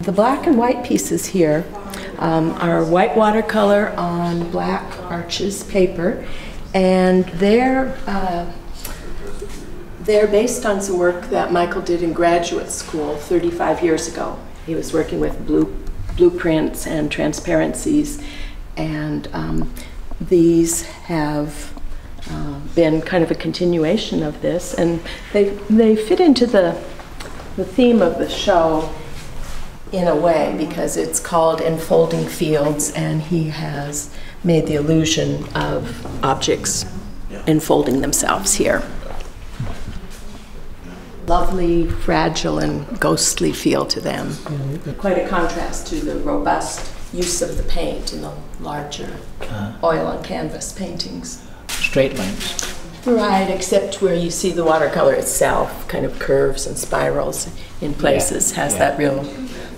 The black and white pieces here are white watercolor on black arches paper, and they're based on some work that Michael did in graduate school 35 years ago. He was working with blueprints and transparencies, and these have been kind of a continuation of this, and they fit into the theme of the show in a way, because it's called Enfolding Fields, and he has made the illusion of objects enfolding themselves here. Lovely, fragile, and ghostly feel to them. Quite a contrast to the robust use of the paint in the larger oil on canvas paintings. Straight lines. Right, except where you see the watercolor itself kind of curves and spirals in places, has that real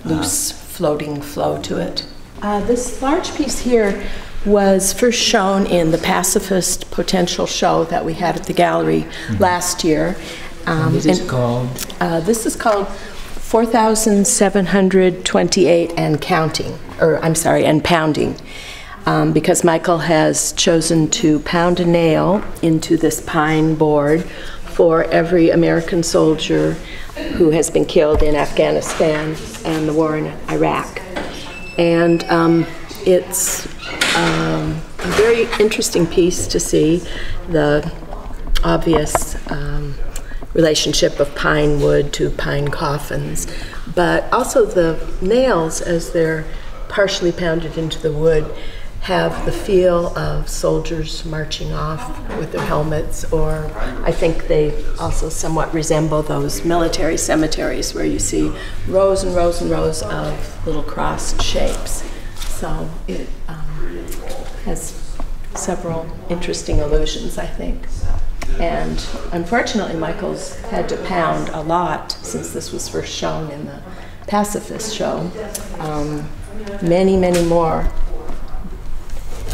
loose floating flow to it. This large piece here was first shown in the Pacifist Potential show that we had at the gallery last year. This is called? This is called 4,728 and counting, or I'm sorry, and pounding. Because Michael has chosen to pound a nail into this pine board for every American soldier who has been killed in Afghanistan and the war in Iraq. And it's a very interesting piece to see the obvious relationship of pine wood to pine coffins, but also the nails, as they're partially pounded into the wood, have the feel of soldiers marching off with their helmets, or I think they also somewhat resemble those military cemeteries where you see rows and rows and rows of little crossed shapes. So it has several interesting allusions, I think. And unfortunately, Michael's had to pound a lot since this was first shown in the Pacifist show. Many, many more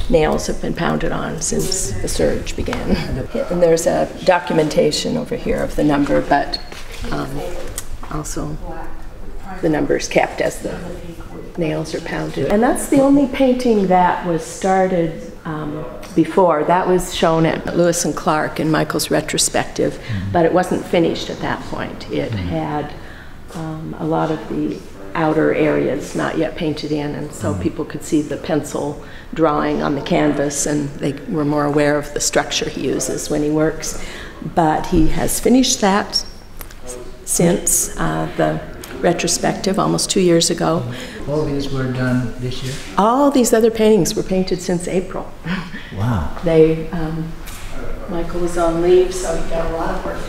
nails have been pounded on since the surge began. And there's a documentation over here of the number, but also the numbers kept as the nails are pounded. And that's the only painting that was started before. That was shown at Lewis and Clark in Michael's retrospective, but it wasn't finished at that point. It had a lot of the outer areas not yet painted in, and so people could see the pencil drawing on the canvas, and they were more aware of the structure he uses when he works. But he has finished that since the retrospective almost 2 years ago. All these were done this year? All these other paintings were painted since April. Wow. They, Michael was on leave, so he got a lot of work.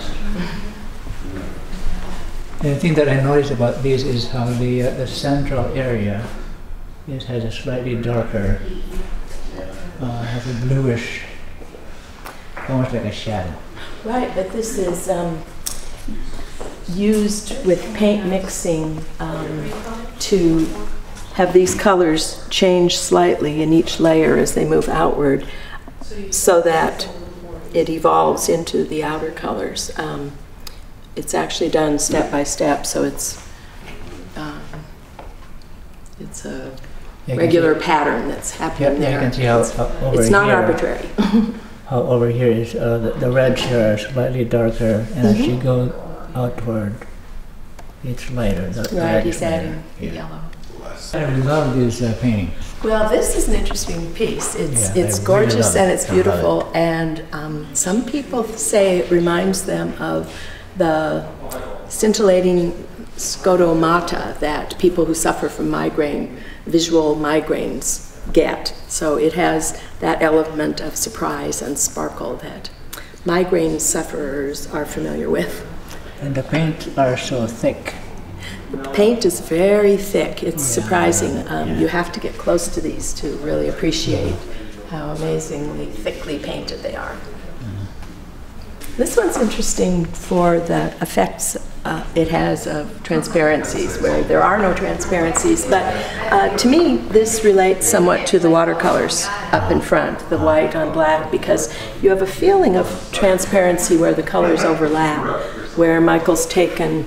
And the thing that I noticed about these is how the central area has a slightly darker, has a bluish, almost like a shadow. Right, but this is used with paint mixing to have these colors change slightly in each layer as they move outward, so that it evolves into the outer colors. It's actually done step by step, so it's a regular pattern that's happening there. You can see how over it's not here, arbitrary. How over here is the reds here are slightly darker, and as you go outward, it's lighter. Right, he's adding yellow. I love these paintings. Well, this is an interesting piece. It's gorgeous and it's beautiful, and some people say it reminds them of the scintillating scotomata that people who suffer from visual migraines get. So it has that element of surprise and sparkle that migraine sufferers are familiar with. And the paints are so thick. The paint is very thick. It's surprising. You have to get close to these to really appreciate how amazingly thickly painted they are. This one's interesting for the effects it has of transparencies, where there are no transparencies, but to me this relates somewhat to the watercolors up in front, the white on black, because you have a feeling of transparency where the colors overlap, where Michael's taken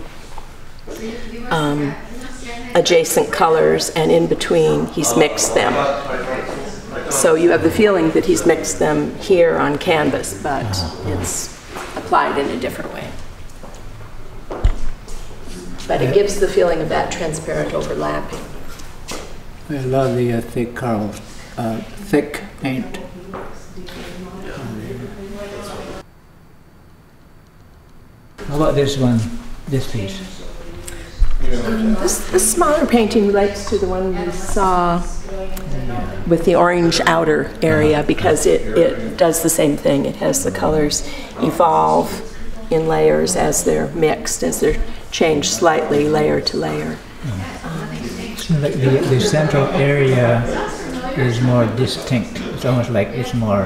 adjacent colors, and in between he's mixed them. So you have the feeling that he's mixed them here on canvas, but it's applied in a different way. But it gives the feeling of that transparent overlapping. I love the thick Carol's thick paint. How about this one, this piece? This smaller painting relates to the one we saw with the orange outer area, because it does the same thing. It has the colors evolve in layers as they're mixed, as they're changed slightly layer to layer. Seems like the central area is more distinct. It's almost like it's more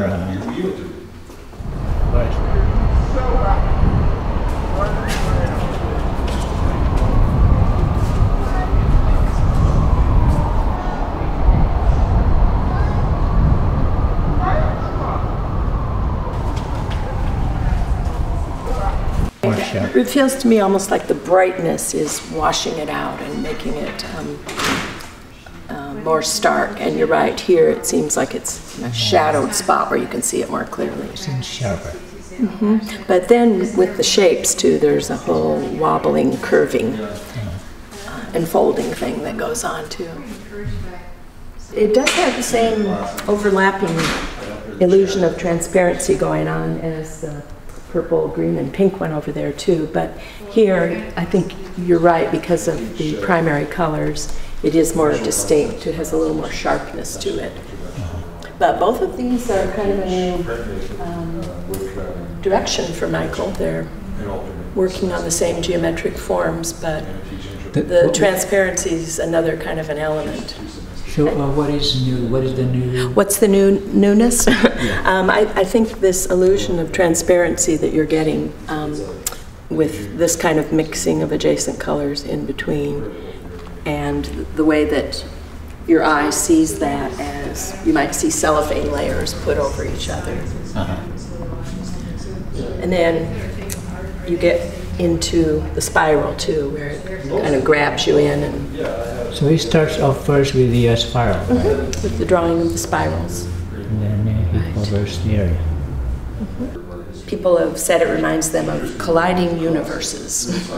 it feels to me almost like the brightness is washing it out and making it more stark. And you're right, here it seems like it's a shadowed spot where you can see it more clearly. It seems sharper. But then with the shapes too, there's a whole wobbling, curving, enfolding thing that goes on too. It does have the same overlapping illusion of transparency going on as the purple, green, and pink one over there too. But here, I think you're right, because of the primary colors, it is more distinct. It has a little more sharpness to it. But both of these are kind of a new direction for Michael. They're working on the same geometric forms, but the transparency is another kind of an element. So what is new? What is the new? What's the newness? I think this illusion of transparency that you're getting with this kind of mixing of adjacent colors in between, and the way that your eye sees that as you might see cellophane layers put over each other. And then you get into the spiral too, where it kind of grabs you in. And so he starts off first with the spiral. With the drawing of the spirals. And then he covers the area. People have said it reminds them of colliding universes.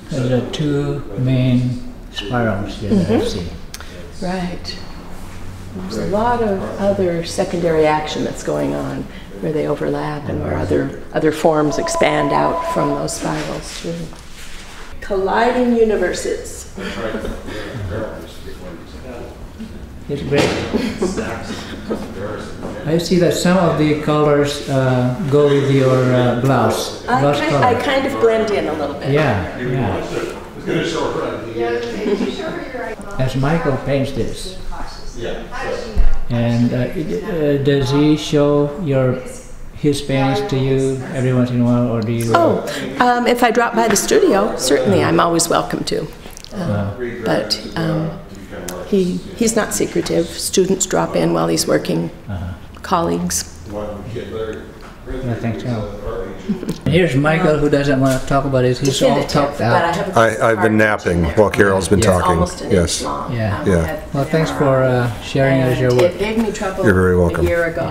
There are two main spirals here that I see. Right. There's a lot of other secondary action that's going on, where they overlap and where other forms expand out from those spirals too. Colliding universes. It's great. I see that some of the colors go with your blouse. I kind of blend in a little bit. Yeah. As Michael paints this, and does he show his paintings to you every once in a while, or do you? If I drop by the studio, certainly I'm always welcome to. But he's not secretive. Students drop in while he's working. Colleagues. No, thanks, Carol. Here's Michael, who doesn't want to talk about it. He's all talked out. I've been napping while Carol's been talking. Yes. Yeah. Well, thanks for sharing as your work. It gave me trouble You're very welcome. a year ago.